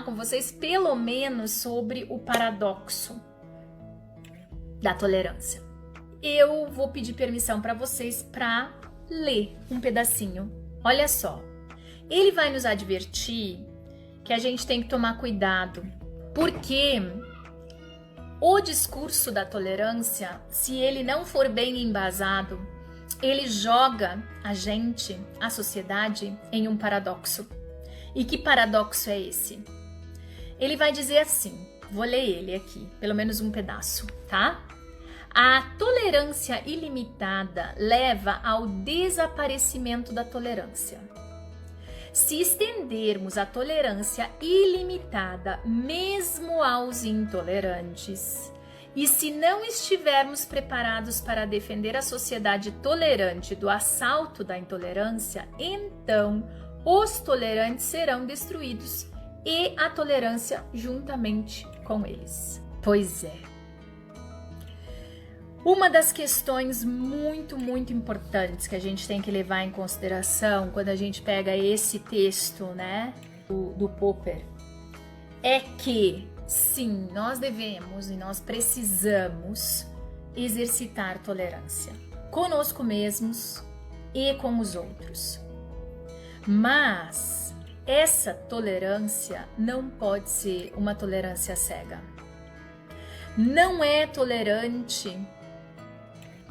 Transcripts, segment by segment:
com vocês pelo menos sobre o paradoxo da tolerância. Eu vou pedir permissão para vocês para ler um pedacinho. Olha só, ele vai nos advertir que a gente tem que tomar cuidado, porque o discurso da tolerância, se ele não for bem embasado, ele joga a gente, a sociedade, em um paradoxo. E que paradoxo é esse? Ele vai dizer assim, vou ler ele aqui, pelo menos um pedaço, tá? A tolerância ilimitada leva ao desaparecimento da tolerância. Se estendermos a tolerância ilimitada mesmo aos intolerantes, e se não estivermos preparados para defender a sociedade tolerante do assalto da intolerância, então os tolerantes serão destruídos e a tolerância juntamente com eles. Pois é. Uma das questões muito importantes que a gente tem que levar em consideração quando a gente pega esse texto, né, do Popper, é que, sim, nós devemos e nós precisamos exercitar tolerância conosco mesmos e com os outros. Mas essa tolerância não pode ser uma tolerância cega. Não é tolerante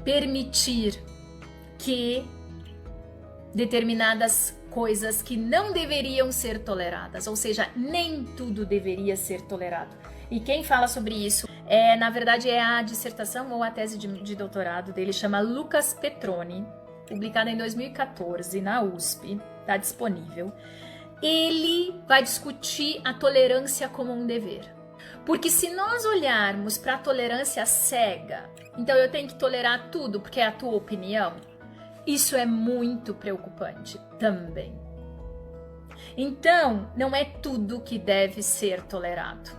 permitir que determinadas coisas que não deveriam ser toleradas, ou seja, nem tudo deveria ser tolerado. E quem fala sobre isso na verdade, é a dissertação ou a tese de doutorado dele, chama Lucas Petroni, publicada em 2014 na USP, está disponível. Ele vai discutir a tolerância como um dever. Porque se nós olharmos para a tolerância cega, então eu tenho que tolerar tudo porque é a tua opinião, isso é muito preocupante também. Então, não é tudo que deve ser tolerado.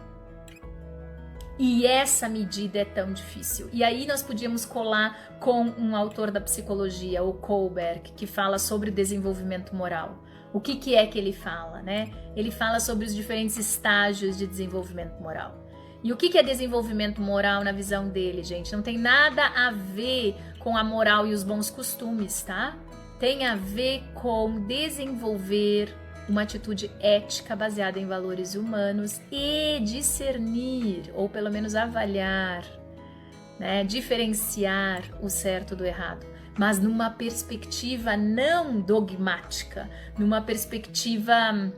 E essa medida é tão difícil. E aí nós podíamos colar com um autor da psicologia, o Kohlberg, que fala sobre o desenvolvimento moral. O que é que ele fala, né? Ele fala sobre os diferentes estágios de desenvolvimento moral. E o que é desenvolvimento moral na visão dele, gente? Não tem nada a ver com a moral e os bons costumes, tá? Tem a ver com desenvolver uma atitude ética baseada em valores humanos e discernir, ou pelo menos avaliar, né? Diferenciar o certo do errado, mas numa perspectiva não dogmática, numa perspectiva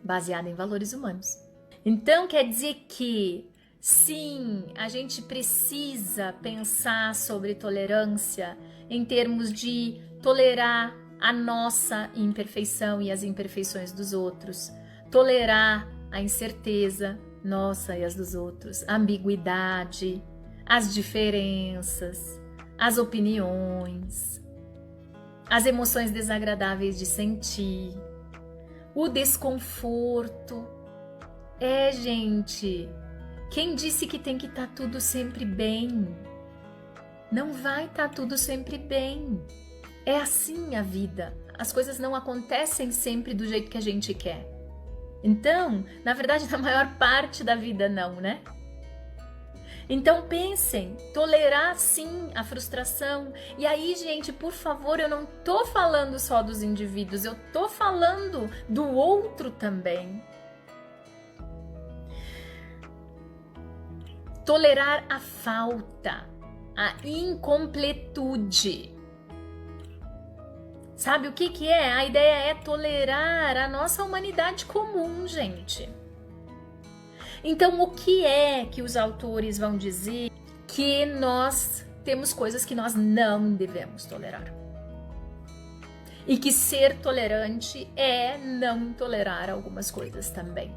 baseada em valores humanos. Então quer dizer que sim, a gente precisa pensar sobre tolerância em termos de tolerar a nossa imperfeição e as imperfeições dos outros, tolerar a incerteza nossa e as dos outros, a ambiguidade, as diferenças, as opiniões, as emoções desagradáveis de sentir, o desconforto. Gente, quem disse que tem que estar tudo sempre bem? Não vai estar tudo sempre bem. É assim a vida. As coisas não acontecem sempre do jeito que a gente quer. Então, na verdade, na maior parte da vida não, né? Então pensem, tolerar sim a frustração. E aí, gente, por favor, eu não tô falando só dos indivíduos, eu tô falando do outro também. Tolerar a falta, a incompletude. Sabe o que é? A ideia é tolerar a nossa humanidade comum, gente. Então, o que é que os autores vão dizer que nós temos coisas que nós não devemos tolerar? E que ser tolerante é não tolerar algumas coisas também.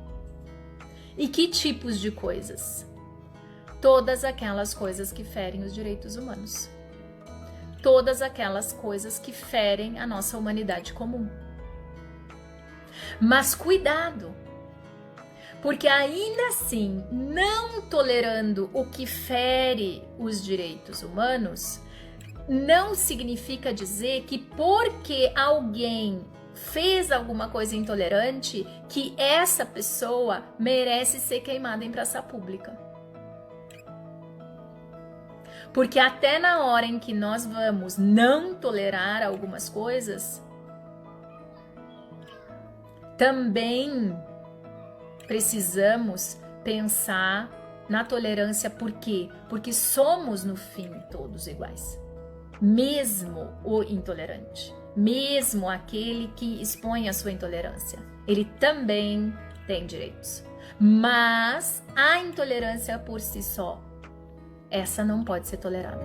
E que tipos de coisas? Todas aquelas coisas que ferem os direitos humanos. Todas aquelas coisas que ferem a nossa humanidade comum. Mas cuidado! Porque ainda assim, não tolerando o que fere os direitos humanos, não significa dizer que porque alguém fez alguma coisa intolerante, que essa pessoa merece ser queimada em praça pública. Porque até na hora em que nós vamos não tolerar algumas coisas, também precisamos pensar na tolerância. Por quê? Porque somos, no fim, todos iguais. Mesmo o intolerante, mesmo aquele que expõe a sua intolerância, ele também tem direitos. Mas a intolerância por si só, essa não pode ser tolerada.